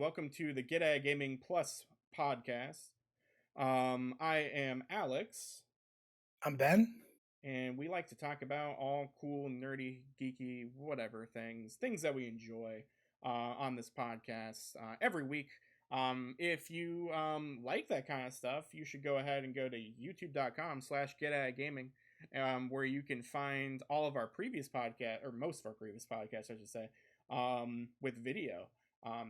welcome to the Get At Gaming Plus podcast. I am Alex, I'm Ben. and we like to talk about all cool, nerdy, geeky, whatever things that we enjoy on this podcast every week. If you like that kind of stuff, you should go ahead and go to youtube.com/GetAtGaming, where you can find all of our previous podcast, or most of our previous podcasts, I should say, with video.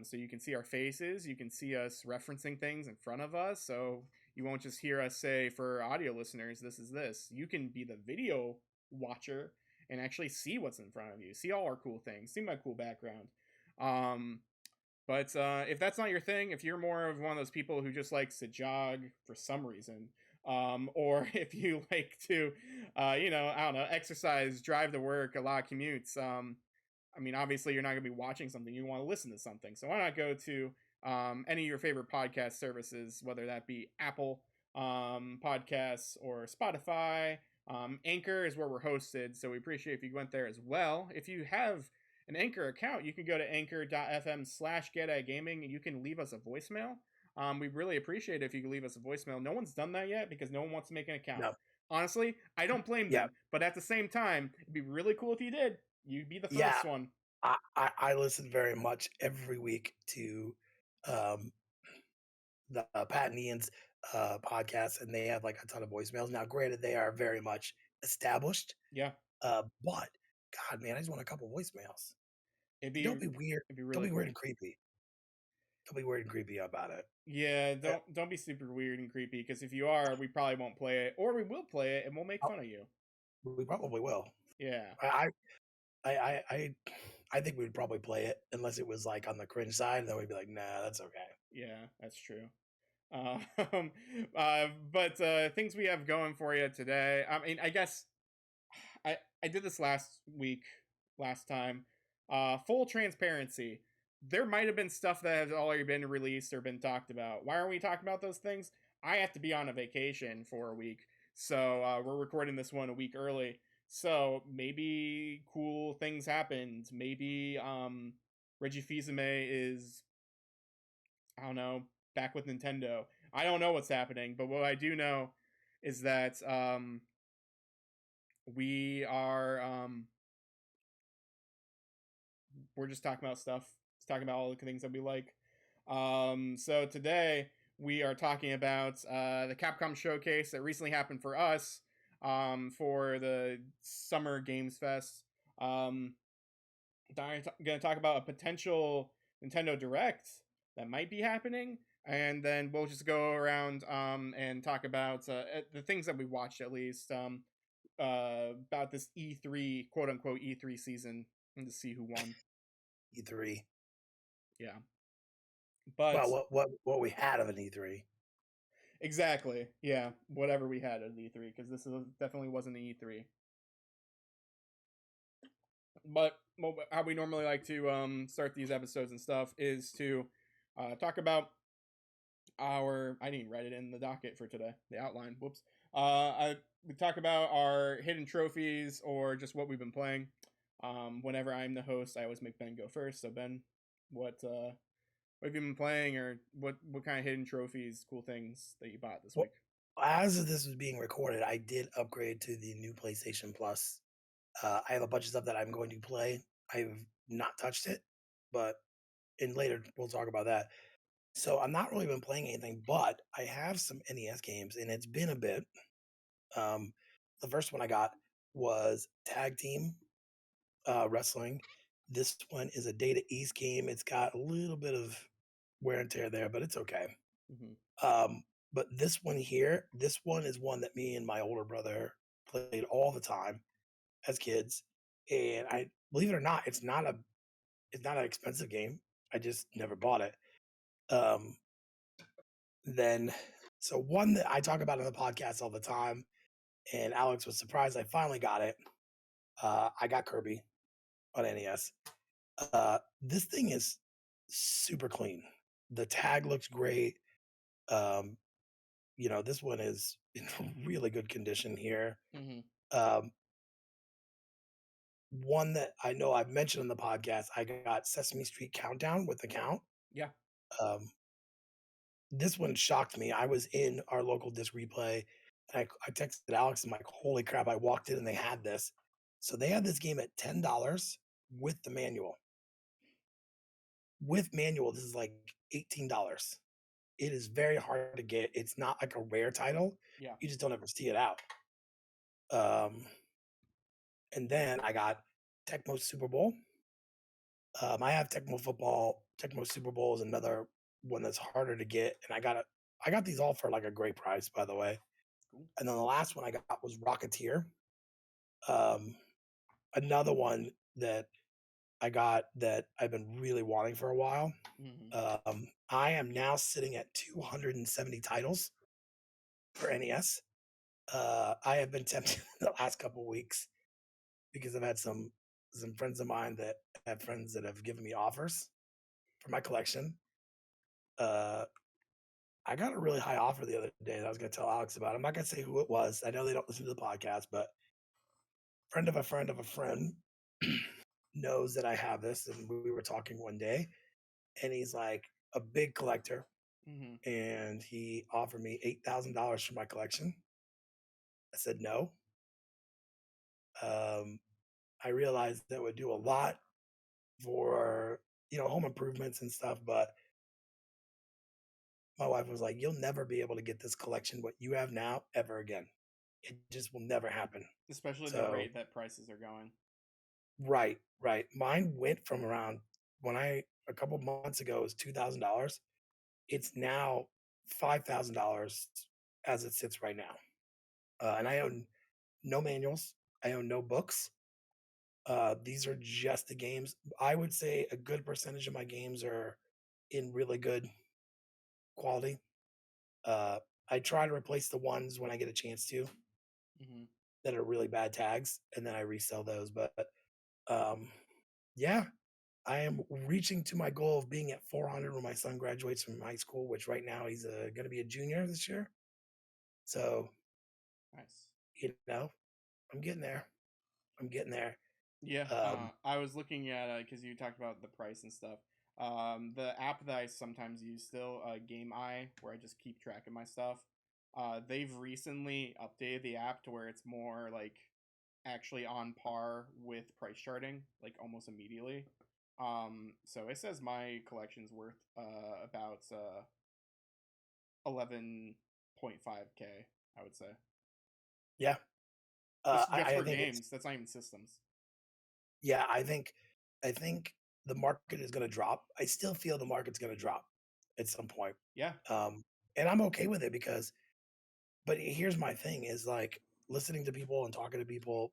So you can see our faces, you can see us referencing things in front of us. So you won't just hear us say, for audio listeners, this is this. You can be the video watcher and actually see what's in front of you, see all our cool things, see my cool background. Um, but if that's not your thing, if you're more of one of those people who just likes to jog for some reason, or if you like to, I don't know, exercise, drive to work, a lot of commutes, I mean, obviously, you're not going to be watching something. You want to listen to something. So why not go to any of your favorite podcast services, whether that be Apple Podcasts or Spotify. Anchor is where we're hosted, so we appreciate if you went there as well. If you have an Anchor account, you can go to anchor.fm/getatgaming and you can leave us a voicemail. We really appreciate it if you can leave us a voicemail. No one's done that yet because no one wants to make an account. No. Honestly, I don't blame Yeah. them, but at the same time, it'd be really cool if you did. You'd be the first Yeah. one. I listen very much every week to um, the Pat and Ian's podcast, and they have like a ton of voicemails. Now, granted, they are very much established, Yeah, but God, man, I just want a couple voicemails. it'd be Don't be weird. it'd be Don't really be weird cool. and creepy. Don't be weird and creepy about it. Yeah, Uh, don't be super weird and creepy, because if you are, we probably won't play it, or we will play it and we'll make oh, fun of you. we probably will. Yeah, I I I I I think we'd probably play it unless it was like on the cringe side, and then we'd be like, nah, that's okay. yeah, that's true. Um, but things we have going for you today. I mean, I guess I did this last time. Full transparency. There might have been stuff that has already been released or been talked about. Why aren't we talking about those things? I have to be on a vacation for a week, so we're recording this one a week early. So maybe cool things happened. Maybe Reggie Fils-Aimé is, I don't know, back with Nintendo. I don't know what's happening, but what I do know is that we are we're just talking about stuff. Just talking about all the things that we like. So today we are talking about the Capcom Showcase that recently happened for us for the Summer Games Fest. I'm going to talk about a potential Nintendo Direct that might be happening, and then we'll just go around and talk about the things that we watched, at least, about this E3, quote unquote E3 season, and to see who won. E3. Yeah, but Well, what we had of an E3. exactly, yeah, whatever we had at E3, because definitely wasn't an E3. But how we normally like to start these episodes and stuff is to talk about I didn't write it in the docket for today, the outline. Whoops. We talk about our hidden trophies or just what we've been playing. Whenever I'm the host, I always make Ben go first. So Ben, what have you been playing, or what kind of hidden trophies, cool things that you bought this Well, week? as this was being recorded, I did upgrade to the new PlayStation Plus. I have a bunch of stuff that I'm going to play. I've not touched it, but later we'll talk about that. So I'm not really been playing anything, but I have some NES games, and it's been a bit. The first one I got was Tag Team Wrestling. This one is a Data East game. It's got a little bit of wear and tear there, but it's okay. Mm-hmm. But this one here, this one is one that me and my older brother played all the time as kids, and I believe it or not, it's not an expensive game. I just never bought it. Um, then so one that I talk about on the podcast all the time, and Alex was surprised I finally got it. I got Kirby on NES. This thing is super clean. The tag looks great. Um, this one is in really good condition here. Mm-hmm. One that I know I've mentioned on the podcast, I got Sesame Street Countdown with the count. Yeah. Um, this one shocked me. I was in our local disc replay, and I texted Alex. I'm like, "Holy crap!" I walked in and they had this. So they had this game at $10 with the manual. With manual, this is like $18. It is very hard to get. It's not like a rare title. Yeah. You just don't ever see it out. Um, and then I got Tecmo Super Bowl. I have Tecmo Football. Tecmo Super Bowl is another one that's harder to get, and I got these all for like a great price, by the way. Cool. And then the last one I got was Rocketeer. Um, another one that I got that I've been really wanting for a while. Hmm. I am now sitting at 270 titles for NES. I have been tempted the last couple of weeks because I've had some friends of mine that have friends that have given me offers for my collection. Uh, I got a really high offer the other day that I was going to tell Alex about. I'm not going to say who it was. I know they don't listen to the podcast, but friend of a friend of a friend knows that I have this, and we were talking one day, and he's like a big collector, Hmm. and he offered me $8,000 for my collection. I said no. Um, I realized that would do a lot for home improvements and stuff, but my wife was like, "You'll never be able to get this collection what you have now ever again. It just will never happen." Especially the So rate that prices are going. right, right. Mine went from around when I a couple months ago it was $2,000. It's now $5,000 as it sits right now. And I own no manuals. I own no books. These are just the games. I would say a good percentage of my games are in really good quality. Uh, I try to replace the ones when I get a chance to Hmm. that are really bad tags, and then I resell those. But um, yeah, I am reaching to my goal of being at 400 when my son graduates from high school, which right now he's going to be a junior this year. So, Nice. you know, I'm getting there. I'm getting there. Yeah, Um, I was looking at because you talked about the price and stuff. The app that I sometimes use still, Game Eye, where I just keep track of my stuff. They've recently updated the app to where it's more like actually on par with price charting, like almost immediately. So it says my collection's worth about 11.5K, I would say. yeah, Just I for think it's games. That's not even systems. yeah. I think the market is going to drop. I still feel the market's going to drop at some point, Yeah. um, and I'm okay with it because. But here's my thing: is like listening to people and talking to people.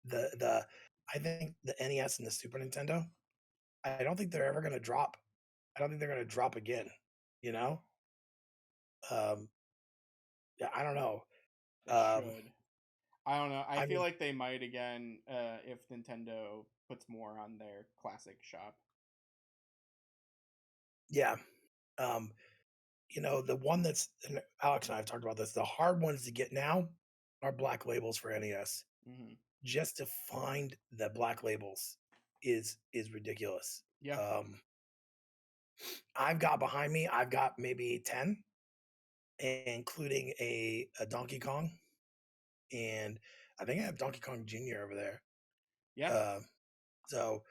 The I think the NES and the Super Nintendo. I don't think they're ever going to drop. I don't think they're going to drop again. You know, um, yeah, I don't know. They Um, should. I don't know. I I feel mean, like they might again if Nintendo puts more on their classic shop. yeah. Um, the one that's and Alex and I have talked about this. The hard ones to get now are black labels for NES. Hmm. Just to find the black labels is ridiculous. Yeah. Um, I've got behind me. I've got maybe 10, including a Donkey Kong, and I think I have Donkey Kong Jr. over there. Yeah. Uh, so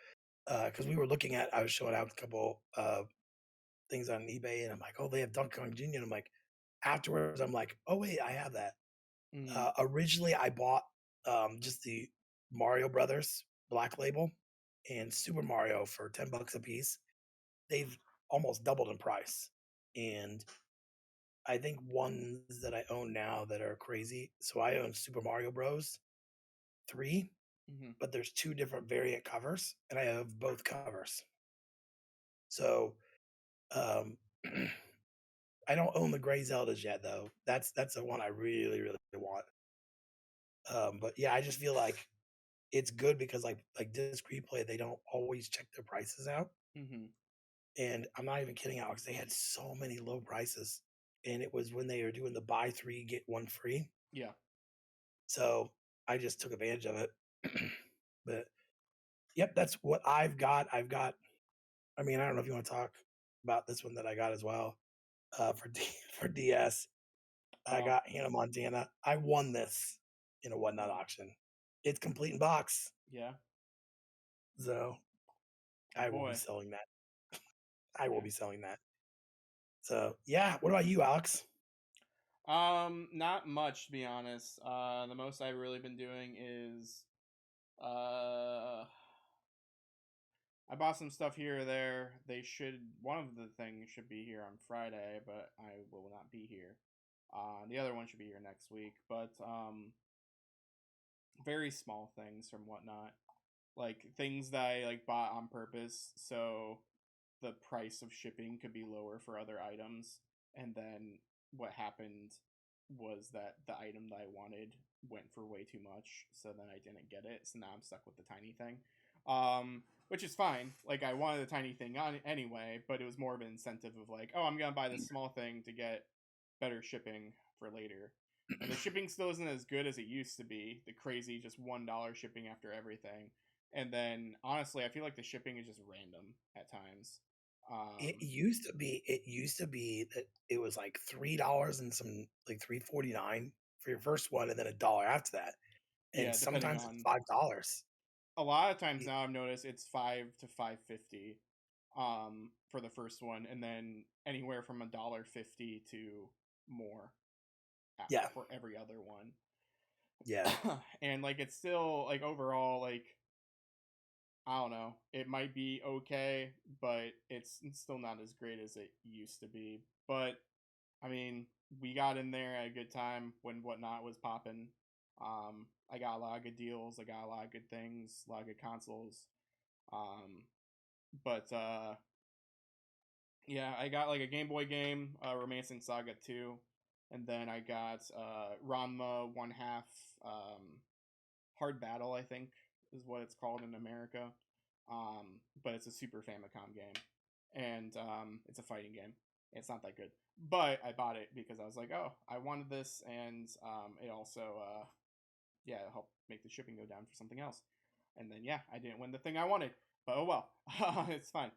because we were looking at, I was showing out a couple things on eBay, and I'm like, oh, they have Donkey Kong Jr. And I'm like, afterwards, I'm like, oh wait, I have that. Hmm. Originally, I bought just the Mario Brothers Black Label and Super Mario for $10 a piece. They've almost doubled in price, and I think ones that I own now that are crazy. So I own Super Mario Bros. 3, Hmm. but there's two different variant covers, and I have both covers. So um, I don't own the Gray Zeldas yet, though. That's the one I really really want. But yeah, I just feel like it's good because like disc replay, they don't always check their prices out. Hmm. And I'm not even kidding, Alex. They had so many low prices, and it was when they were doing the buy three get one free. Yeah. So I just took advantage of it. But yep, that's what I've got. I've got. I mean, I don't know if you want to talk. about this one that I got as well for for DS. I Oh, got Hannah Montana. I won this in a whatnot auction. It's complete in box, yeah. so Oh I will be boy. selling that. I will Yeah. be selling that. So yeah, what about you, Alex? Not much to be honest. The most I've really been doing is uh I bought some stuff here or there. One of the things should be here on Friday, but I will not be here. The other one should be here next week, but very small things from whatnot, like things that I like bought on purpose, so the price of shipping could be lower for other items. And then what happened was that the item that I wanted went for way too much, so then I didn't get it. So now I'm stuck with the tiny thing, which is fine. Like I wanted the tiny thing on anyway, but it was more of an incentive of like, oh, I'm gonna buy this small thing to get better shipping for later. And the shipping still isn't as good as it used to be. The crazy just $1 shipping after everything. And then honestly, I feel like the shipping is just random at times. Um, It used to be that it was like $3 and some like $3.49 for your first one, and then a dollar after that. And yeah, depending sometimes it's on $5. a lot of times now I've noticed it's 5 to 5.50 for the first one, and then anywhere from $1.50 to more Yeah, for every other one. yeah. And like it's still like overall like I don't know. It might be okay, but it's still not as great as it used to be. But I mean, we got in there at a good time when whatnot was popping. I got a lot of good deals. I got a lot of good things, a lot of good consoles. Um, but yeah, I got like a Game Boy game, Romancing Saga 2, and then I got Ranma one half Hard Battle, I think is what it's called in America. But it's a Super Famicom game, and it's a fighting game. It's not that good, but I bought it because I was like, oh, I wanted this, and it also, yeah, it helped make the shipping go down for something else. And then yeah, I didn't win the thing I wanted, but oh well, it's fine.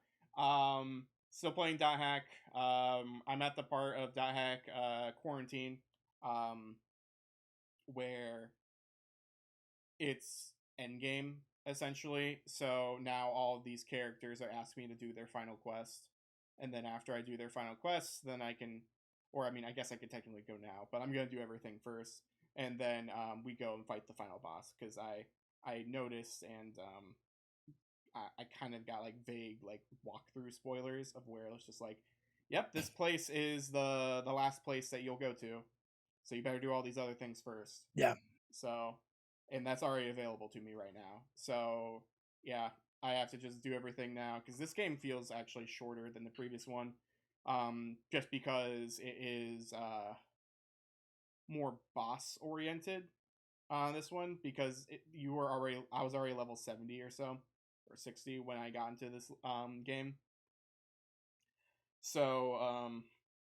Still playing Dot Hack. I'm at the part of Dot Hack quarantine, um, where it's endgame essentially. So now all of these characters are asking me to do their final quest, and then after I do their final quest, then I can, or I mean, I guess I could technically go now, but I'm gonna do everything first, and then we go and fight the final boss because I noticed and I kind of got like vague like walkthrough spoilers of where it's just like, yep, this place is the last place that you'll go to, so you better do all these other things first. Yeah. So, and that's already available to me right now. So, yeah, I have to just do everything now because this game feels actually shorter than the previous one. Just because it is more boss oriented on this one because I was already level 70 or so or 60 when I got into this game. So,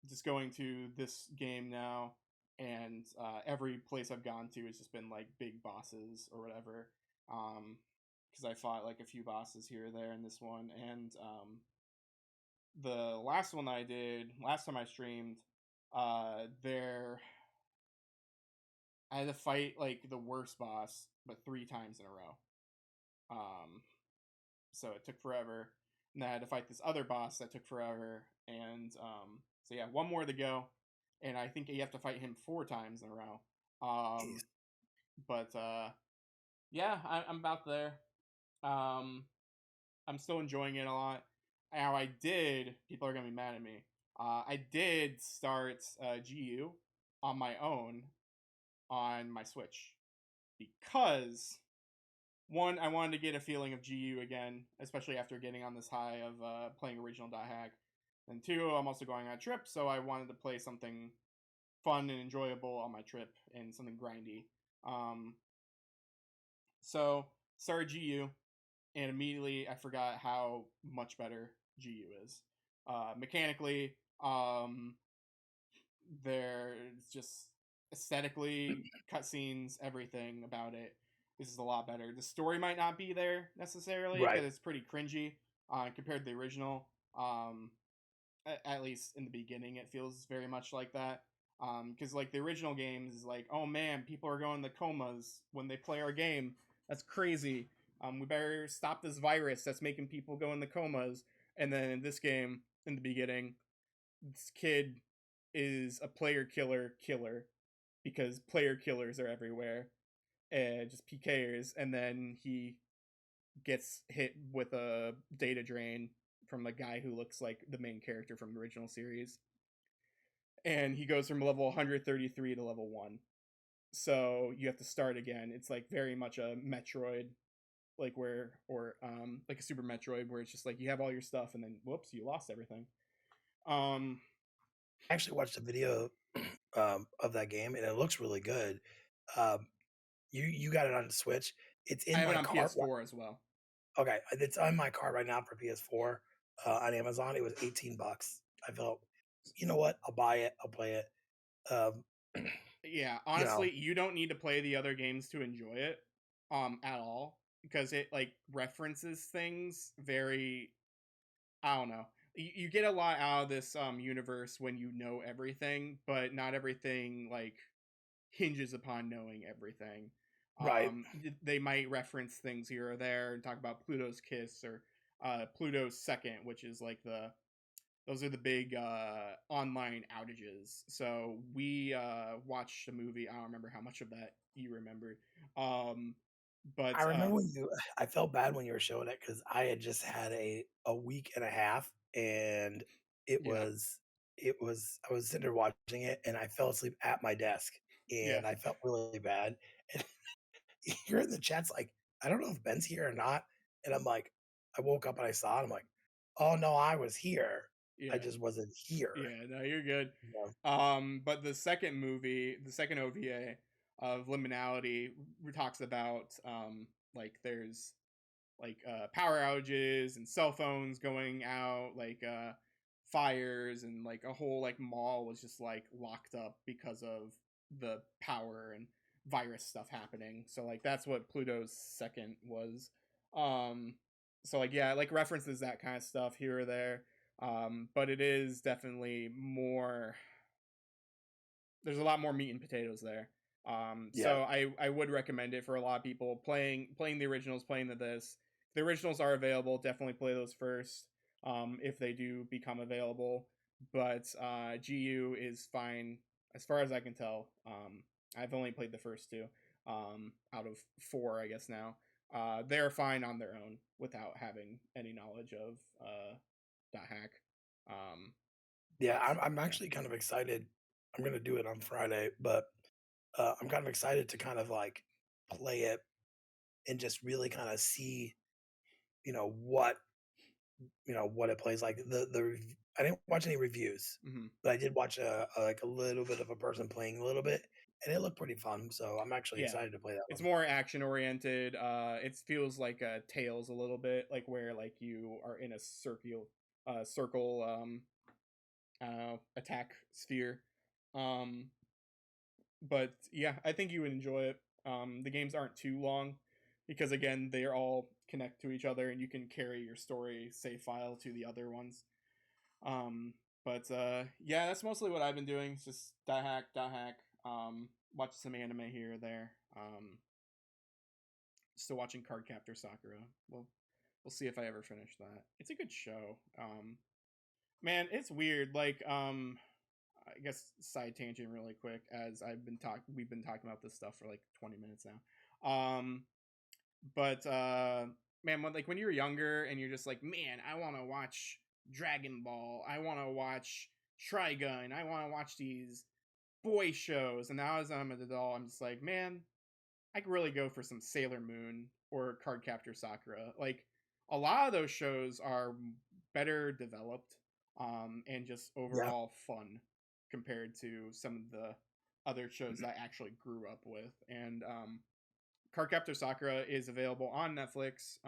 just going to this game now, and every place I've gone to has just been like big bosses or whatever. Because I fought like a few bosses here or there in this one, and the last one I did last time I streamed, there I had to fight like the worst boss, but 3 times in a row. Um, so it took forever. And then I had to fight this other boss that took forever. And so yeah, one more to go. And I think you have to fight him 4 times in a row. Um, Jeez. but yeah, I'm about there. Um, I'm still enjoying it a lot. Now I did. People are gonna be mad at me. I did start GU on my own on my Switch because one, I wanted to get a feeling of GU again, especially after getting on this high of playing original Dot Hack. And two, I'm also going on a trip, so I wanted to play something fun and enjoyable on my trip and something grindy. Um, so started GU, and immediately I forgot how much better GU is. Mechanically, there's just aesthetically, cutscenes, everything about it. This is a lot better. The story might not be there necessarily Right. because it's pretty cringy compared to the original. Um, at least in the beginning, it feels very much like that. Because like the original games is like, oh man, people are going to comas when they play our game. That's crazy. We better stop this virus that's making people go in the comas. And then in this game, in the beginning, this kid is a player killer because player killers are everywhere and just PKers. And then he gets hit with a data drain from a guy who looks like the main character from the original series, and he goes from level 133 to level 1. So you have to start again. It's like very much a Metroid, like where, or like a Super Metroid, where it's just like you have all your stuff and then whoops, you lost everything. I actually watched a video of that game, and it looks really good. Um, you got it on the Switch. It's I in have it my on cart. PS4 as well. Okay, it's on my cart right now for PS4 on Amazon. It was $18. I felt, you know what? I'll buy it. I'll play it. Um, Yeah, you know, honestly, you don't need to play the other games to enjoy it at all, because it like references things very, I don't know. You get a lot out of this universe when you know everything, but not everything like hinges upon knowing everything. right. They might reference things here or there and talk about Pluto's kiss or Pluto's second, which is like the, those are the big online outages. So we watched a movie. I don't remember how much of that you remembered, um, but I remember when I felt bad when you were showing it because I had just had a week and a half, and it yeah, was I was sitting there watching it, and I fell asleep at my desk, yeah, and I felt really bad. And you're in the chat's like, I don't know if Ben's here or not, and I'm like, I woke up and I saw it. I'm like, oh no, I was here. I yeah. just wasn't here. Yeah, no, you're good. You know? But the second movie, the second OVA of Liminality, talks about like there's like power outages and cell phones going out, like fires, and like a whole like mall was just like locked up because of the power and virus stuff happening. So like that's what Pluto's second was. Um, so like yeah, it, like references that kind of stuff here or there. But it is definitely more, there's a lot more meat and potatoes there. Yeah, So I would recommend it for a lot of people playing the originals, playing this. If the originals are available, definitely play those first. If they do become available, but GU is fine as far as I can tell. I've only played the first two out of four, I guess now. They're fine on their own without having any knowledge of .hack. Um, yeah. but I'm yeah. actually kind of excited. I'm gonna do it on Friday, but I'm kind of excited to kind of like play it and just really kind of see, you know, what what it plays like. I didn't watch any reviews, Mm-hmm. but I did watch a like a little bit of a person playing a little bit, and it looked pretty fun. So I'm actually Yeah, excited to play that it's one. more action oriented. It feels like Tails a little bit, like where like you are in a circle attack sphere. Um, but yeah, I think you would enjoy it. The games aren't too long because again they all connect to each other and you can carry your story save file to the other ones. Um, but yeah, that's mostly what I've been doing. It's just dot hack. Watch some anime here or there. Still watching Cardcaptor Sakura. We'll see if I ever finish that. It's a good show. Man, it's weird. Like, I guess side tangent really quick. As we've been talking about this stuff for like 20 minutes now. But man, when you're younger and you're just like, man, I want to watch Dragon Ball. I want to watch Trigun. I want to watch these boy shows. And now as I'm an adult, I'm just like, man, I could really go for some Sailor Moon or Cardcaptor Sakura. Like a lot of those shows are better developed and just Yeah, overall fun compared to some of the other shows that I actually grew up with. And Cardcaptor Sakura is available on Netflix.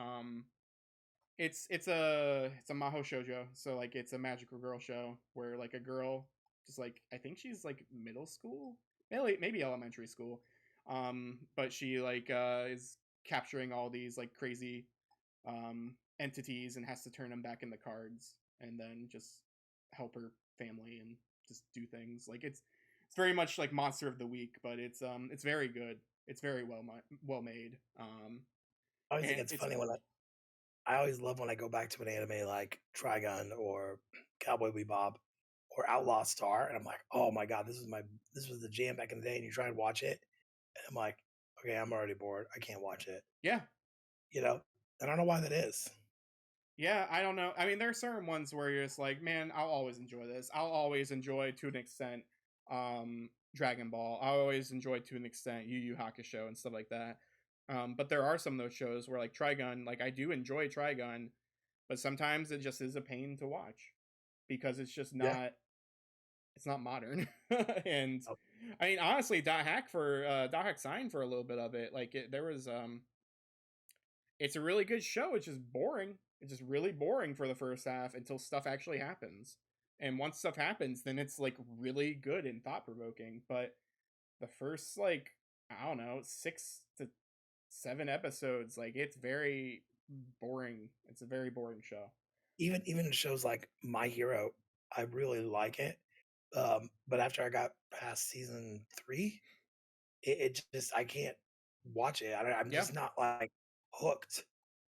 It's a maho shoujo, so like it's a magical girl show where like a girl just like I think she's like middle school, maybe elementary school, but she like is capturing all these like crazy entities and has to turn them back into cards and then just help her family and just do things. Like it's very much like Monster of the Week, but it's very good. It's very well made. I always think And it's it's funny when I always love when I go back to an anime like Trigun or Cowboy Bebop or Outlaw Star, and I'm like, oh my god, this was the jam back in the day, and you try and watch it, and I'm like, okay, I'm already bored. I can't watch it. yeah. You know, I don't know why that is. Yeah, I don't know. I mean, there are certain ones where you're just like, man, I'll always enjoy this. I'll always enjoy to an extent Dragon Ball. I'll always enjoy to an extent Yu Yu Hakusho and stuff like that. But there are some of those shows where like Trigun, like I do enjoy Trigun, but sometimes it just is a pain to watch because Yeah. it's not modern. And Oh, I mean, honestly, Dot Hack signed for a little bit of it. Like there was it's a really good show. It's just boring. It's just really boring for the first half until stuff actually happens. And once stuff happens, then it's like really good and thought provoking. But the first like I don't know 6 to 7 episodes, like it's very boring. It's a very boring show. even shows like My Hero, I really like it. But after I got past season 3, it just I can't watch it. I'm Yeah. just not like hooked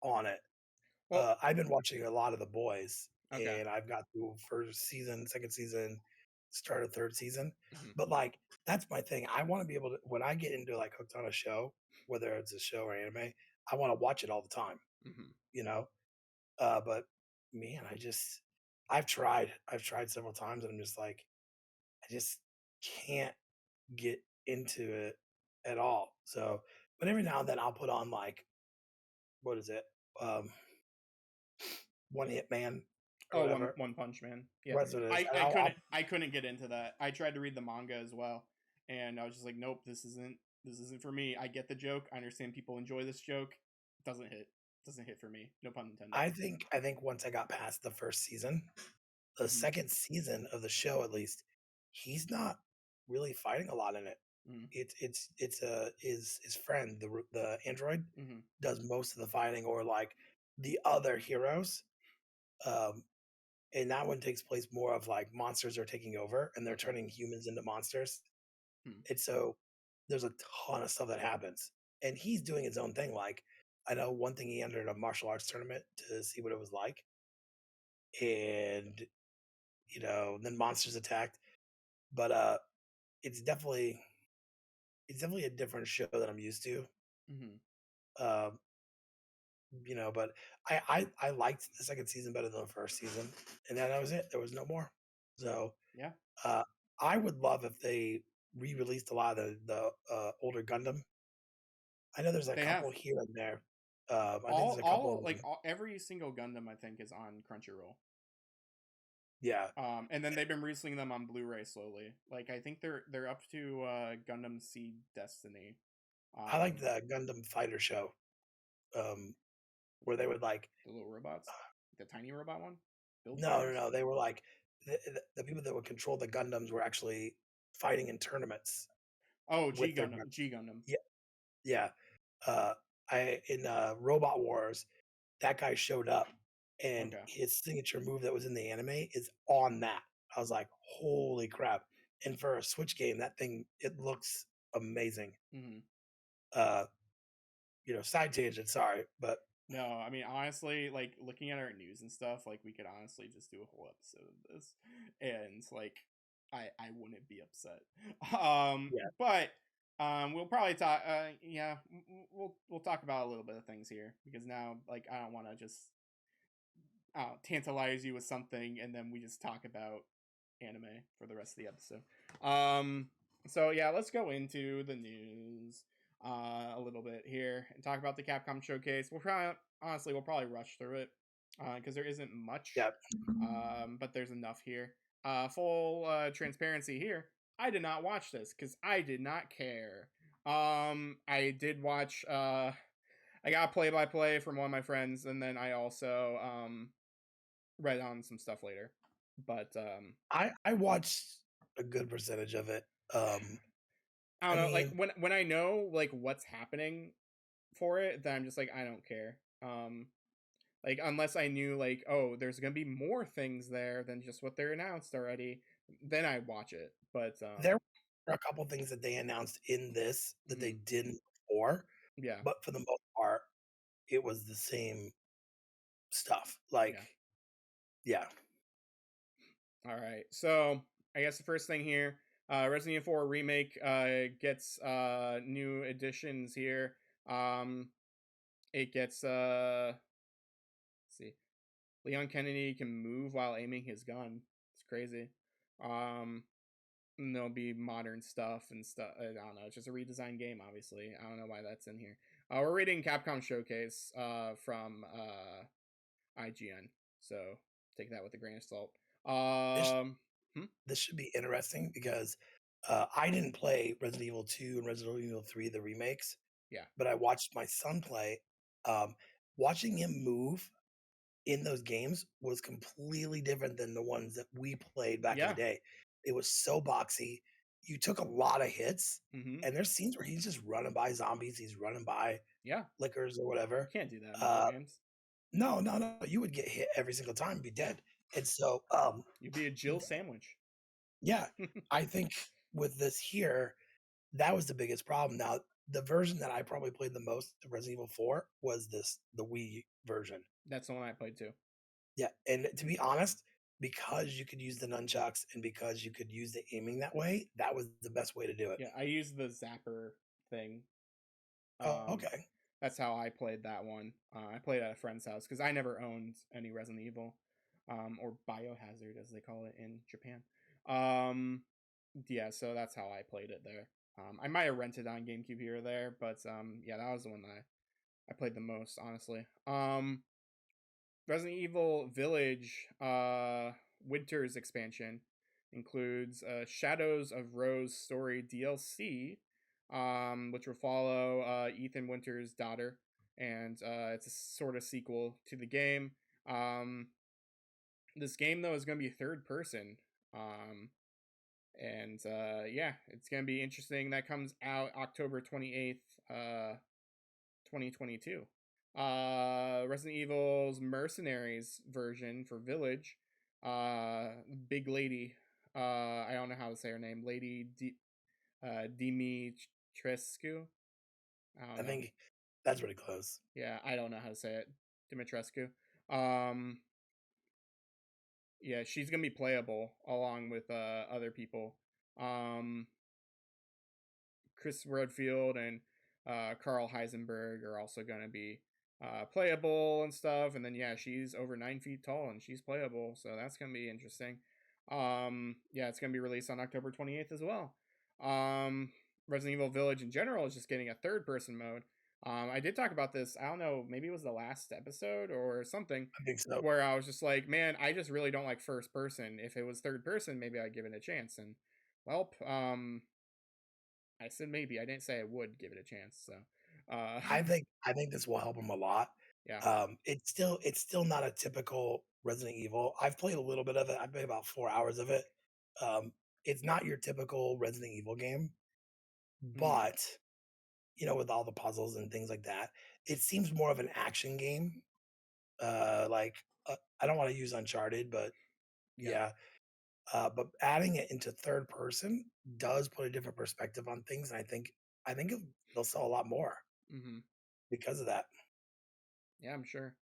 on it. Well, I've been watching a lot of The Boys, okay. and I've got through first season, second season, start of third season. Hmm. But like that's my thing. I want to be able to when I get into like hooked on a show, whether it's a show or anime, I want to watch it all the time. Hmm. You know, but man, I've tried several times, and I'm just like I just can't get into it at all. So, but every now and then I'll put on like what is it? Um, One Hit Man or Oh, whatever. One Punch Man. Yeah. That's what it is. And I'll I couldn't get into that. I tried to read the manga as well, and I was just like, nope, this isn't for me. I get the joke. I understand people enjoy this joke. Doesn't hit. Doesn't hit for me. No pun intended. I think once I got past the first season, the Hmm. second season of the show at least, he's not really fighting a lot in it. Hmm. It's his friend the android Hmm. does most of the fighting or like the other heroes. Um, and that one takes place more of like monsters are taking over and they're Okay. turning humans into monsters. Hmm. And so there's a ton of stuff that happens. And he's doing his own thing. Like I know one thing he entered a martial arts tournament to see what it was like. And then monsters attacked. But it's definitely it's definitely a different show that I'm used to. Hmm. Um, but I liked the second season better than the first season. And then that was it. There was no more. So Yeah. uh I would love if they re-released a lot of the older Gundam. I know there's a They have couple here and there. I think there's a all couple. like every single Gundam I think is on Crunchyroll. Yeah, And then they've been releasing them on Blu-ray slowly. Like I think they're up to Gundam Seed Destiny. I like Um, the Gundam Fighter show, um, where they would like, the little robots, the tiny robot one, Build no, Fighters. no, they were like the people that would control the Gundams were actually fighting in tournaments Oh, with their G Gundam. yeah, yeah. Uh, I in Robot Wars, that guy showed up, and Okay. his signature move that was in the anime is on that. I was like, holy crap! And for a Switch game, that thing it looks amazing. Hmm. Uh, side tangent, sorry, but No, I mean honestly, like looking at our news and stuff, like we could honestly just do a whole episode of this, and like I wouldn't be upset. yeah, But we'll probably talk. Yeah, we'll talk about a little bit of things here because now like I don't want to just tantalize you with something and then we just talk about anime for the rest of the episode. So yeah, let's go into the news a little bit here and talk about the Capcom Showcase. We'll probably rush through it because there isn't much, yeah. but there's enough here. Full transparency here. I did not watch this because I did not care. I did watch. I got play by play from one of my friends, and then I also read on some stuff later. But I watched a good percentage of it. I I don't know, like mean, when I know like what's happening for it, then I'm just like I don't care. Like unless I knew like, oh, there's gonna be more things there than just what they're announced already, then I watch it. But There were a couple things that they announced in this that they mhm, didn't before, yeah, but for the most part, it was the same stuff. yeah. Like, yeah, All right. So I guess the first thing here, Resident Evil 4 remake gets new additions here. Um, it gets let's see, Leon Kennedy can move while aiming his gun. It's crazy. Um, and there'll be modern stuff and stuff. I don't know. It's just a redesigned game, obviously. I don't know why that's in here. We're reading Capcom Showcase from IGN, so take that with a grain of salt. this Hmm? this should be interesting because I didn't play Resident Evil 2 and Resident Evil 3, the remakes, Yeah, but I watched my son play. Um, Watching him move in those games was completely different than the ones that we played back in the yeah. day. It was so boxy. You took a lot of hits, Hmm. and there's scenes where he's just running by zombies, he's running by Yeah, lickers or you whatever. can't do that in other Uh, games. no, no, no, you would get hit every single time and be Yeah, dead. And so, you'd be a Jill sandwich. yeah, I think with this here, that was the biggest problem. Now, the version that I probably played the most of Resident Evil 4 was the Wii version. That's the one I played too. Yeah, and to be honest, because you could use the nunchucks and because you could use the aiming that way, that was the best way to do it. Yeah, I used the zapper thing. Oh, Um, okay. that's how I played that one. I played at a friend's house because I never owned any Resident Evil, or Biohazard as they call it in Japan. Um, yeah, so that's how I played it there. I might have rented on GameCube here or there, but yeah, that was the one that I played the most, honestly. Resident Evil Village Winter's expansion includes Shadows of Rose story DLC, which will follow Ethan Winter's daughter, and it's a sort of sequel to the game. Um, this game though is going to be third person, um, and yeah, it's going to be interesting. That comes out October 28th, 2022. Resident Evil's Mercenaries version for Village. Big Lady. I don't know how to say her name. Dimitrescu. I don't I know. think that's pretty close. Yeah, I don't know how to say it. Dimitrescu. Um, yeah, she's gonna be playable along with other people. Um, Chris Redfield and Carl Heisenberg are also going to be playable and stuff. And then yeah, she's over 9 feet tall and she's playable, so that's going to be interesting. Yeah, it's going to be released on October 28th as well. Resident Evil Village in general is just getting a third person mode. I did talk about this. I don't know, maybe it was the last episode or something, I think so. where I was just like, man, I just really don't like first person. If it was third person, maybe I'd give it a chance. And well, I said maybe. I didn't say I would give it a chance. So, uh, I think this will help him a lot. yeah. It's still not a typical Resident Evil. I've played a little bit of it. I played about 4 hours of it. Um, it's not your typical Resident Evil game, Mm, but with all the puzzles and things like that, it seems more of an action game. Like I don't want to use Uncharted, but yeah. yeah. But adding it into third person does put a different perspective on things, and I think they'll sell a lot more Hmm. because of that. Yeah, I'm sure.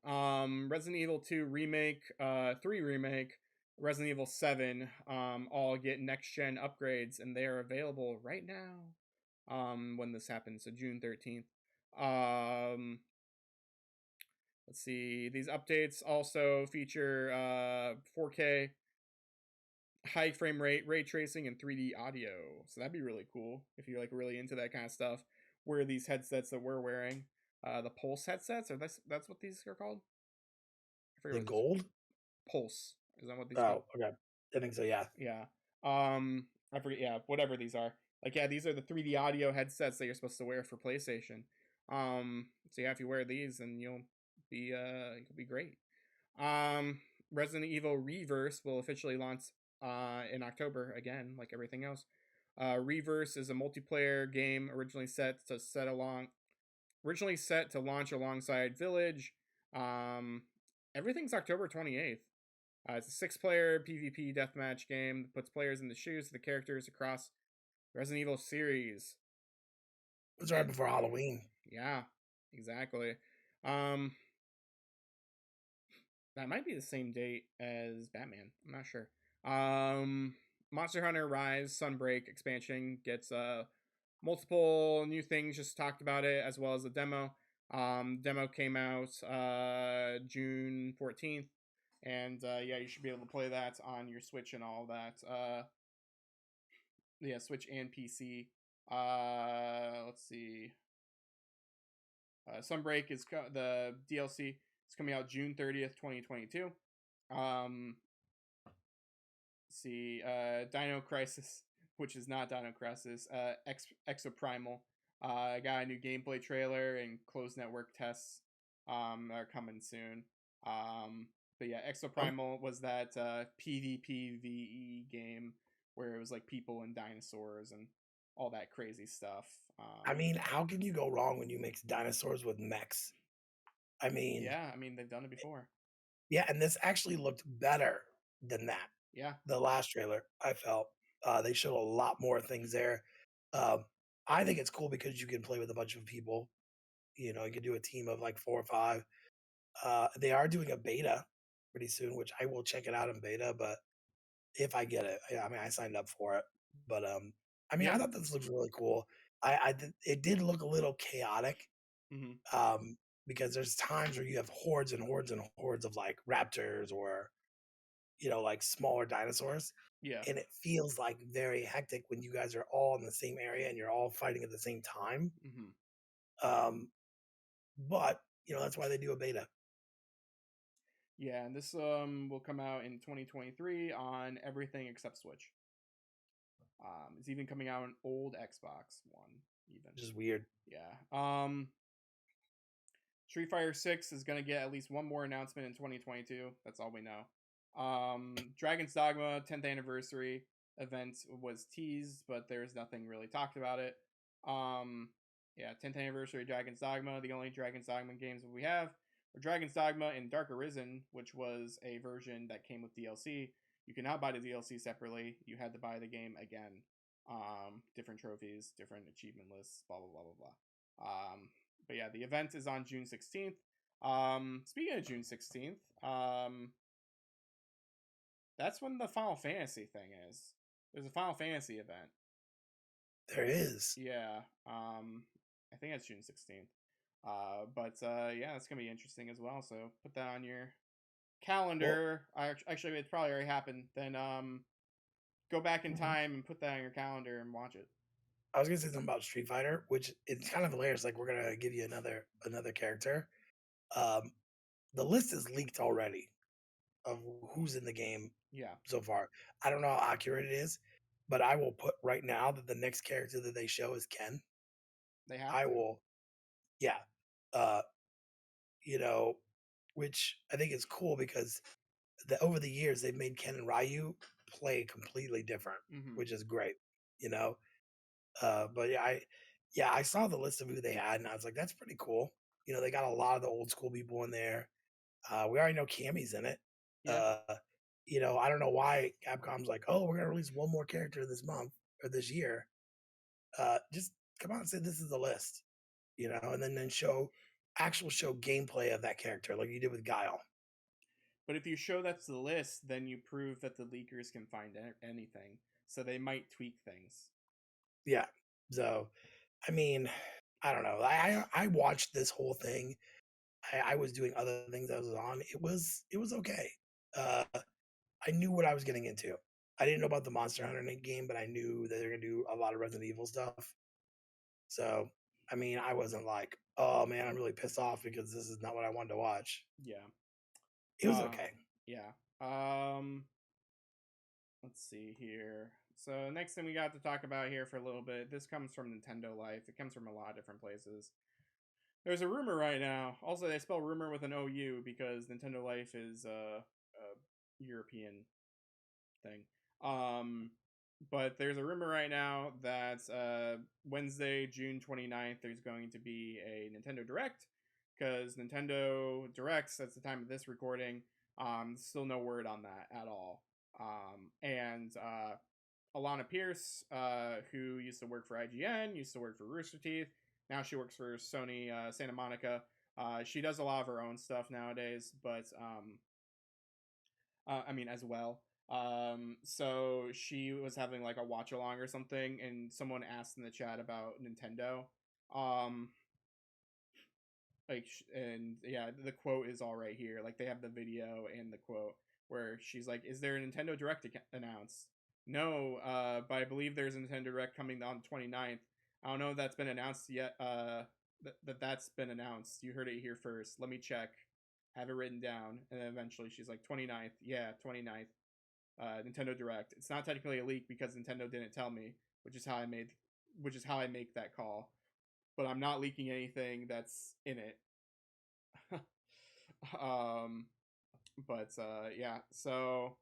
Resident Evil 2 remake, 3 remake, Resident Evil 7, all get next gen upgrades, and they are available right now. When this happens, so June 13th. Um, let's see. These updates also feature 4K high frame rate, ray tracing, and 3D audio. So that'd be really cool if you're like really into that kind of stuff. Wear these headsets that we're wearing, the Pulse headsets, or that's what these are called. I forget The what this gold? Pulse is that what these called? Oh, okay. I think so. Yeah. Yeah. I forget. Yeah, whatever these are. Like yeah, these are the 3D audio headsets that you're supposed to wear for PlayStation. So yeah, if you wear these, then you'll be great. Um, Resident Evil Reverse will officially launch in October again, like everything else. Reverse is a multiplayer game originally set to launch alongside Village. Um, everything's October 28th. It's a 6-player PvP deathmatch game that puts players in the shoes of the characters across the Resident Evil series. It's right before Halloween. Yeah, exactly. Um, that might be the same date as Batman. I'm not sure. Um, Monster Hunter Rise Sunbreak expansion gets multiple new things. Just talked about it as well as the demo. Demo came out June 14th, and yeah, you should be able to play that on your Switch and all that. Yeah, Switch and PC. Let's see. Sunbreak is the DLC is coming out June 30th, 2022. Um, see, Dino Crisis, which is not Dino Crisis, Exoprimal. Got a new gameplay trailer and closed network tests are coming soon. But yeah, Oh, Exoprimal was that PvPvE game where it was like people and dinosaurs and all that crazy stuff. I mean, how can you go wrong when you mix dinosaurs with mechs? I mean, Yeah, I mean they've done it before. yeah, and this actually looked better than that. Yeah. The last trailer, I felt, they showed a lot more things there. Um, I think it's cool because you can play with a bunch of people. You know, you can do a team of like 4 or 5. They are doing a beta pretty soon, which I will check it out in beta, but if I get it, yeah, I mean, I signed up for it. But I mean, I Yeah. thought this looked really cool. It did look a little chaotic, Mm-hmm. um, because there's times where you have hordes and hordes and hordes of like raptors or like smaller dinosaurs, Yeah. and it feels like very hectic when you guys are all in the same area and you're all fighting at the same time. Mm-hmm. Um, but that's why they do a beta. Yeah, and this will come out in 2023 on everything except Switch. It's even coming out on old Xbox One, even. Which is weird. Yeah. Street Fighter 6 is going to get at least one more announcement in 2022. That's all we know. Dragon's Dogma 10th anniversary event was teased, but there's nothing really talked about it. Yeah, 10th anniversary Dragon's Dogma. The only Dragon's Dogma games that we have are Dragon's Dogma and Dark Arisen, which was a version that came with DLC. You cannot buy the DLC separately. You had to buy the game again. Different trophies, different achievement lists, blah blah blah blah blah. But yeah, the event is on June 16th. Speaking of June 16th, that's when the Final Fantasy thing is. There's a Final Fantasy event. There is. Yeah. I think it's June 16th. But yeah, it's gonna be interesting as well. So put that on your Well, calendar. Actually, it's probably already happened. Then go back in mhm. time and put that on your calendar and watch it. I was gonna say something about Street Fighter, which it's kind of hilarious. Like we're gonna give you another character. Um, the list is leaked already of who's in the game Yeah, so far. I don't know how accurate it is, but I will put right now that the next character that they show is Ken. they have I to. will, yeah, uh, you know, which I think is cool because over the years they've made Ken and Ryu play completely different, Mm-hmm. which is great. You know, but yeah, I saw the list of who they had, and I was like, that's pretty cool. They got a lot of the old school people in there. We already know Cammy's in it. Yeah. Uh, I don't know why Capcom's like, oh, we're gonna release one more character this month or this year. Just come out and say this is the list, and then show gameplay of that character like you did with Guile. But if you show that's the list, then you prove that the leakers can find anything. So they might tweak things. Yeah. So, I mean, I don't know. I watched this whole thing. I was doing other things I was on. It was okay. Uh, I knew what I was getting into. I didn't know about the Monster Hunter game, but I knew that they're gonna do a lot of Resident Evil stuff. So, I mean, I wasn't like, oh man, I'm really pissed off because this is not what I wanted to watch. Yeah. It was okay. Yeah. Um, let's see here. So next thing we got to talk about here for a little bit. This comes from Nintendo Life. It comes from a lot of different places. There's a rumor right now. Also, they spell rumor with an OU because Nintendo Life is a European thing. Um, but there's a rumor right now that Wednesday, June 29th, there's going to be a Nintendo Direct because Nintendo Directs at the time of this recording, still no word on that at all. And Alana Pierce, who used to work for IGN, used to work for Rooster Teeth. Now she works for Sony Santa Monica. She does a lot of her own stuff nowadays, but I mean, as well. So she was having like a watch along or something, and someone asked in the chat about Nintendo. Um, and yeah, the quote is all right here. Like they have the video and the quote where she's like, "Is there a Nintendo Direct announced?" No, but I believe there's a Nintendo Direct coming on the 29th. I don't know if that's been announced yet. That's been announced. You heard it here first. Let me check. Have it written down. And then eventually she's like 29th. Yeah, 29th. Nintendo Direct. It's not technically a leak because Nintendo didn't tell me, which is how I make that call. But I'm not leaking anything that's in it. um, but yeah, so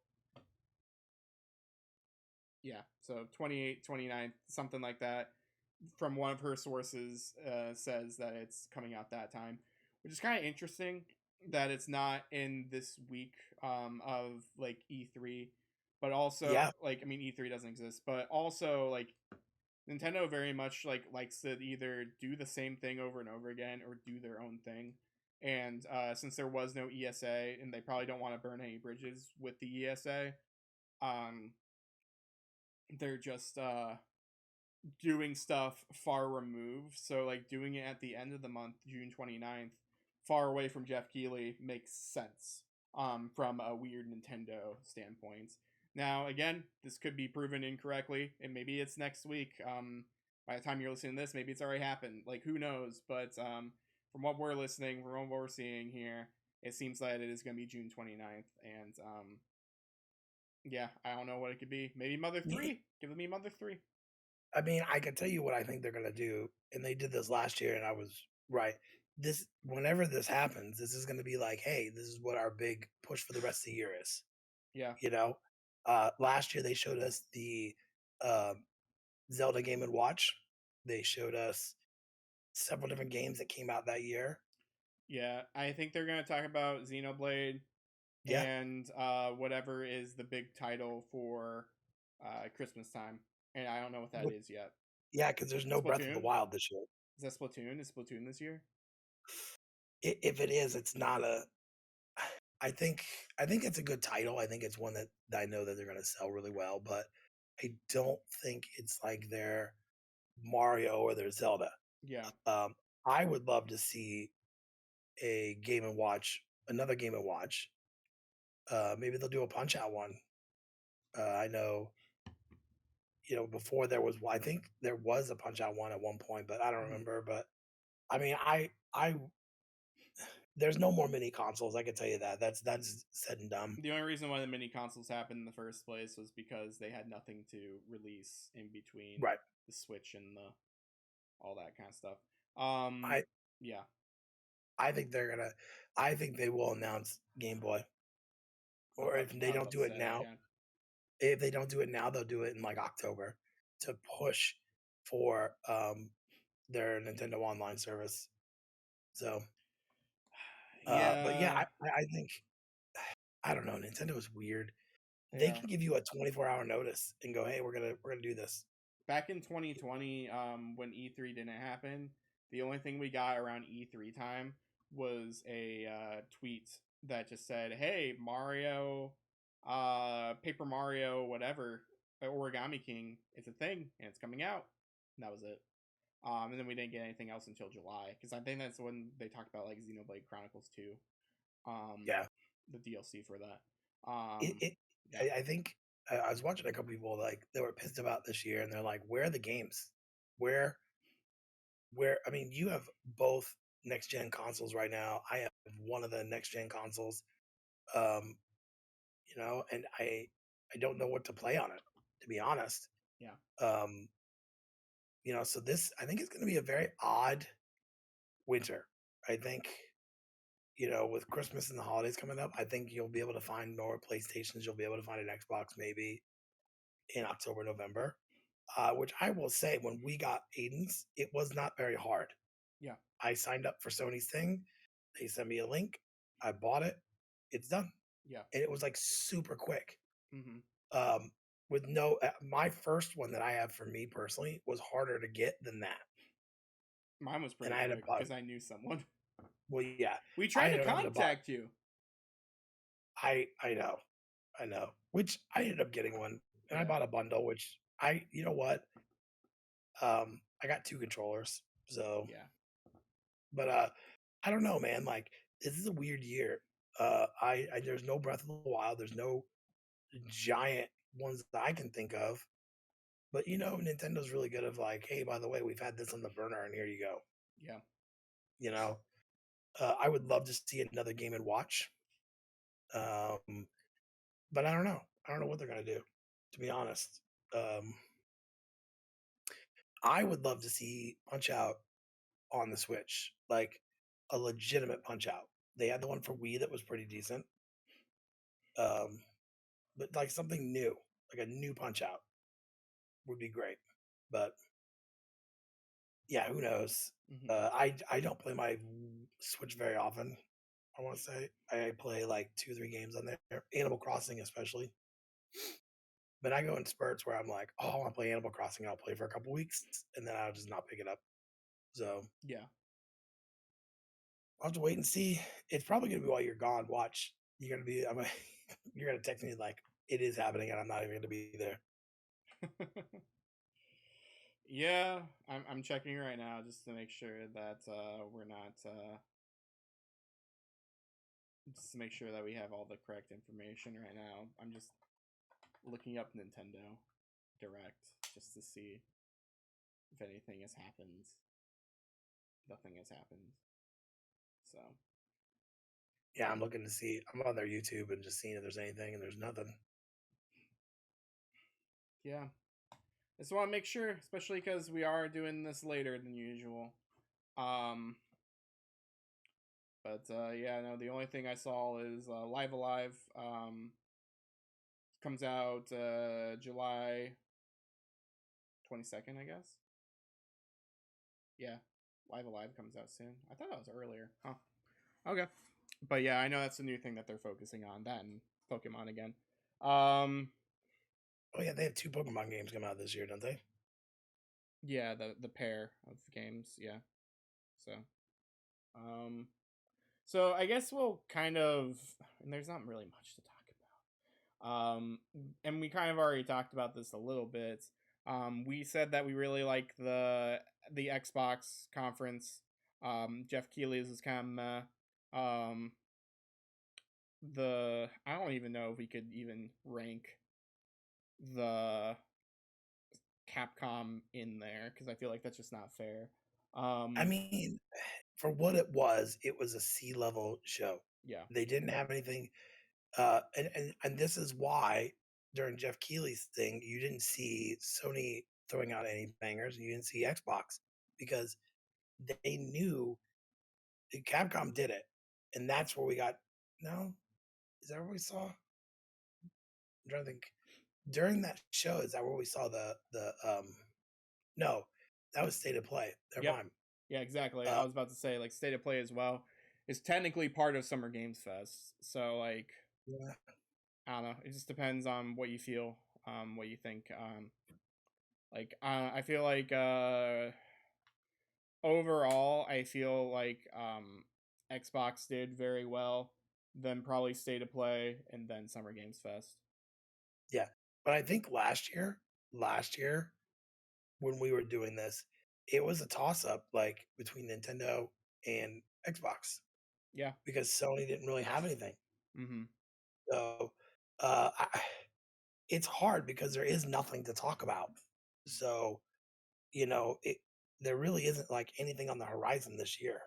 yeah, so 28th, 29th, something like that. From one of her sources, says that it's coming out that time, which is kind of interesting that it's not in this week of like E3, but also Yeah, like I mean E3 doesn't exist, but also like Nintendo very much like likes to either do the same thing over and over again or do their own thing. And since there was no ESA, and they probably don't want to burn any bridges with the ESA, um, they're just doing stuff far removed. So like doing it at the end of the month, June 29th, far away from Jeff Keighley makes sense from a weird Nintendo standpoint. Now, again, this could be proven incorrectly, and maybe it's next week. By the time you're listening to this, maybe it's already happened. Like, who knows? But from what we're listening, from what we're seeing here, it seems that it is going to be June 29th. And yeah, I don't know what it could be. Maybe Mother y- 3. Give me Mother 3. I mean, I can tell you what I think they're gonna do, and they did this last year, and I was right. This whenever this happens, this is gonna be like, hey, this is what our big push for the rest of the year is. Yeah. You know, last year they showed us the um Zelda Game and Watch. They showed us several different games that came out that year. Yeah, I think they're gonna talk about Xenoblade Yeah, and whatever is the big title for Christmas time, and I don't know what that Wh- is yet. yeah, because there's no Breath of the Splatoon? Wild this year. Is that Splatoon? Is Splatoon this year? If it is, it's not a. I think I think it's a good title. I think it's one that I know that they're going to sell really well, but I don't think it's like their Mario or their Zelda. Yeah, Um, I would love to see a Game and Watch, another Game and Watch. Maybe they'll do a Punch Out one. I know, before there was, I think there was a Punch Out one at one point, but I don't hmm remember. But I mean, there's no more mini consoles. I can tell you that. That's said and done. the only reason why the mini consoles happened in the first place was because they had nothing to release in between Right. the Switch and the all that kind of stuff. Um, I yeah, I think they're gonna. I think they will announce Game Boy, or if they I was don't about to do it say, now, yeah. if they don't do it now, they'll do it in like October to push for their Nintendo Online service. So, but yeah, Yeah, I think I don't know. Nintendo is weird. They yeah. can give you a 24-hour notice and go, "Hey, we're gonna do this." Back in 2020, when E3 didn't happen, the only thing we got around E3 time was a tweet that just said, "Hey, Mario, Paper Mario, whatever, Origami King, it's a thing and it's coming out." And that was it. And then we didn't get anything else until July because I think that's when they talked about like Xenoblade Chronicles 2, um, Yeah, the DLC for that. it. Um, it yeah, I think I was watching a couple people like they were pissed about this year, and they're like, "Where are the games? Where I mean, you have both next gen consoles right now. I have one of the next gen consoles, um, and I don't know what to play on it, to be honest. yeah, Um, so this I think it's going to be a very odd winter. I think with Christmas and the holidays coming up, I think you'll be able to find more PlayStations. You'll be able to find an Xbox maybe in October, November. Which I will say, when we got Aiden's, it was not very hard. yeah. I signed up for Sony's thing. They sent me a link. I bought it. It's done. Yeah. And it was like super quick. Mm-hmm. Um, with no, my first one that I have for me personally was harder to get than that. Mine was And pretty I had to quick buy, because I knew someone. well, yeah, We I tried to ended up buy, contact you. I know, I know, which I ended up getting one and I Yeah. bought a bundle, which you know what? I got 2 controllers. So, Yeah. but, I don't know, man. Like, this is a weird year. There's no Breath of the Wild. There's no giant ones that I can think of. But you know, Nintendo's really good of like, hey, by the way, we've had this on the burner, and here you go. Yeah. You know, I would love to see another Game and Watch, um, but I don't know. I don't know what they're gonna do. To be honest, um, I would love to see Punch Out on the Switch, like a legitimate Punch Out. They had the one for Wii that was pretty decent, um, but like something new, like a new Punch Out, would be great. But yeah, who knows? Mm-hmm. I don't play my Switch very often. I want to say I play like 2 3 games on there, Animal Crossing especially. But I go in spurts where I'm like, oh, I want to play Animal Crossing. I'll play for a couple weeks, and then I'll just not pick it up. So Yeah. I'll have to wait and see. It's probably gonna be while you're gone. Watch, you're gonna be. You're gonna text me like it is happening, and I'm not even gonna be there. Yeah, I'm checking right now just to make sure that we're not just to make sure that we have all the correct information right now. I'm just looking up Nintendo Direct just to see if anything has happened. Nothing has happened. So, Yeah, I'm looking to see. I'm on their YouTube and just seeing if there's anything, and there's nothing. yeah. I just want to make sure, especially because we are doing this later than usual. Um, but yeah, no, the only thing I saw is Live Alive comes out July 22nd, I guess. Yeah, Live Alive comes out soon. I thought that was earlier. Huh. Okay. But yeah, I know that's a new thing that they're focusing on. That and Pokemon again. Um, Oh yeah, they have 2 Pokemon games come out this year, don't they? yeah, the pair of games. Yeah. So, um, so I guess we'll kind of, and there's not really much to talk about. And we kind of already talked about this a little bit. We said that we really like the Xbox conference. Jeff Keighley's is kind of meh. The I don't even know if we could even rank the Capcom in there because I feel like that's just not fair. I Um, mean, for what it was a C-level show. yeah, They didn't have anything, and this is why during Jeff Keighley's thing, you didn't see Sony throwing out any bangers, and you didn't see Xbox because they knew Capcom did it, and that's where we got. No, is that what we saw? I'm trying to think. During that show, is that where we saw the? No, that was State of Play. Never yep, mind. yeah, exactly. I Uh, was about to say like State of Play as well is technically part of Summer Games Fest. So like yeah, I don't know. It just depends on what you feel, what you think. I feel like overall, I feel like Xbox did very well. Then probably State of Play, and then Summer Games Fest. yeah. But I think last year when we were doing this, it was a toss up like between Nintendo and Xbox Yeah. because Sony didn't really have anything. Mm-hmm. So it's hard because there is nothing to talk about. So there really isn't like anything on the horizon this year,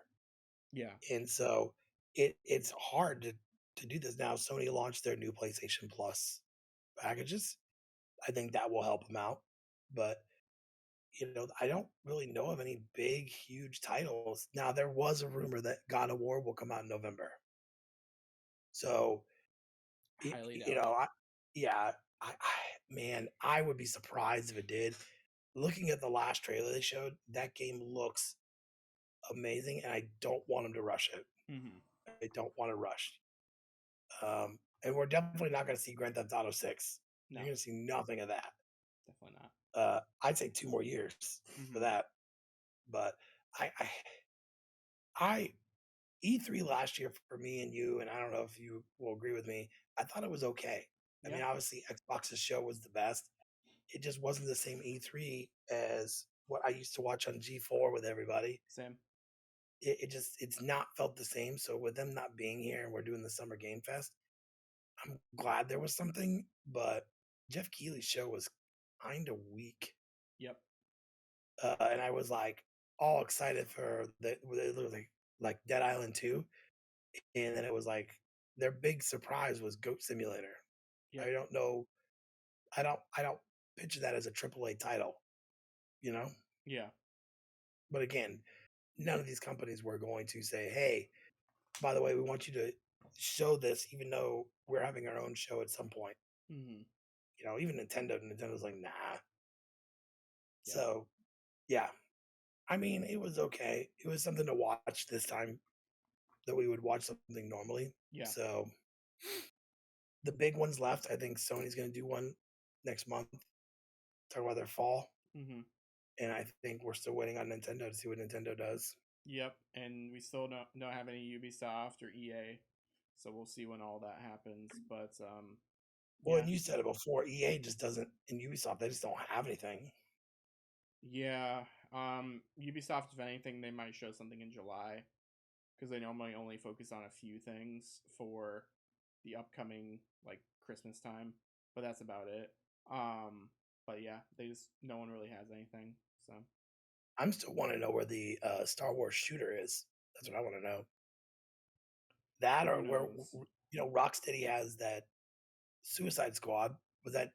Yeah. and so it's hard to do this now. Sony launched their new PlayStation Plus packages. I think that will help them out, but I don't really know of any big, huge titles. Now, there was a rumor that God of War will come out in November. So, Highly doubt it. yeah, man, I would be surprised if it did. Looking at the last trailer they showed, that game looks amazing, and I don't want them to rush it. Mm-hmm. I don't want to rush. And we're definitely not going to see Grand Theft Auto 6. No, You're going to see nothing of that. definitely not. I'd say 2 more years for Mm-hmm. that. But I, I, I E3 last year for me and you, and I don't know if you will agree with me. I thought it was okay. I Yeah, mean, obviously Xbox's show was the best. It just wasn't the same E3 as what I used to watch on G4 with everybody. same. It's not felt the same. So with them not being here and we're doing the Summer Game Fest, I'm glad there was something, but Jeff Keighley's show was kind of weak. Yep. And I was like all excited for it looked like Dead Island 2. And then it was like their big surprise was Goat Simulator. Yep. I don't know. I don't picture that as a AAA title, you know? Yeah. But again, none of these companies were going to say, hey, by the way, we want you to show this, even though we're having our own show at some point. Mm-hmm. Even Nintendo's like, nah. Yep. So yeah. I mean, it was okay. It was something to watch this time that we would watch something normally. Yeah. So the big ones left. I think Sony's gonna do one next month. Talk about their fall. Mm-hmm. And I think we're still waiting on Nintendo to see what Nintendo does. Yep. And we still don't have any Ubisoft or EA, so we'll see when all that happens. But Well, yeah, and you said it before, EA just doesn't, and Ubisoft, they just don't have anything. yeah. Ubisoft, if anything, they might show something in July because they normally only focus on a few things for the upcoming like Christmas time, but that's about it. But yeah, they just no one really has anything. So I'm still want to know where the Star Wars shooter is. That's what I want to know. That or who where, knows? Rocksteady has that Suicide Squad. Was that,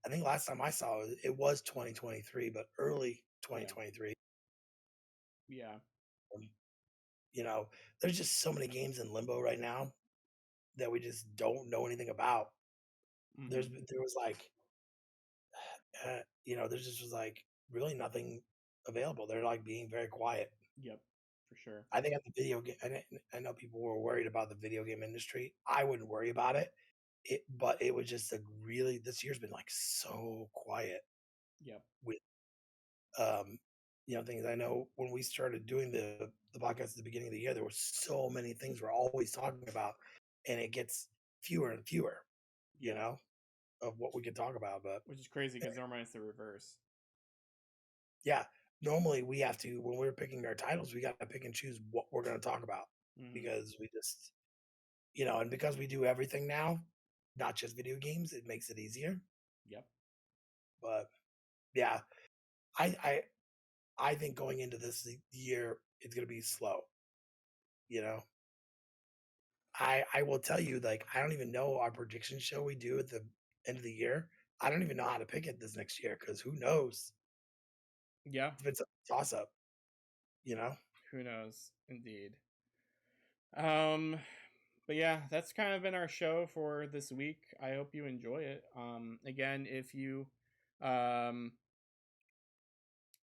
I think last time I saw it, it was 2023, but early Yeah, 2023. yeah. Um, you know, there's just so many games in limbo right now that we just don't know anything about. Mm-hmm. There was like, there just was like really nothing available. They're like being very quiet. Yep, for sure. I think at the video game, I know people were worried about the video game industry. I wouldn't worry about it. But it was just a really, this year's been like so quiet Yep. with, things. I know when we started doing the podcast at the beginning of the year, there were so many things we're always talking about, and it gets fewer and fewer, you Yeah, know, of what we can talk about. But which is crazy because normally it's the reverse. yeah, normally we have to, when we're picking our titles, we got to pick and choose what we're going to talk about Mm-hmm. because we just, and because we do everything now, not just video games, it makes it easier. Yep. But yeah, I I I think going into this year, it's going to be slow. You know, I will tell you, like, I don't even know our prediction show we do at the end of the year. I don't even know how to pick it this next year because who knows Yeah. if it's a toss up. You know, Who knows? Indeed. Um, but yeah, that's kind of been our show for this week. I hope you enjoy it. Again, um,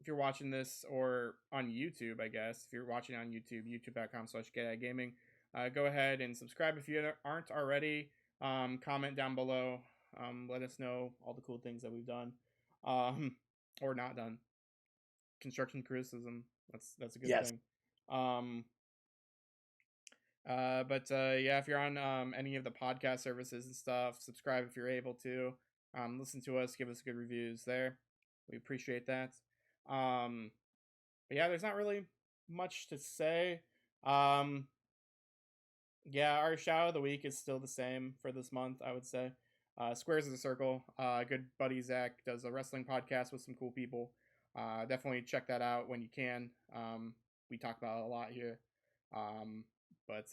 if you're watching this or on YouTube, I guess if you're watching on YouTube, youtube.com/GetAtGaming, go ahead and subscribe if you aren't already. Comment down below. Let us know all the cool things that we've done, um, or not done. Construction criticism. That's a good yes, thing. Um, but yeah, if you're on any of the podcast services and stuff, subscribe if you're able to. Listen to us, give us good reviews there. We appreciate that. Um, but yeah, there's not really much to say. Um, yeah, our shout of the week is still the same for this month, I would say. Squares of the Circle. Good buddy Zach does a wrestling podcast with some cool people. Definitely check that out when you can. We talk about it a lot here. Um, but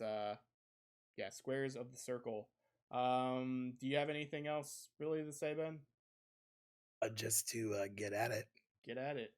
yeah, Squares of the Circle. Do you have anything else really to say, Ben? just to get at it. Get at it.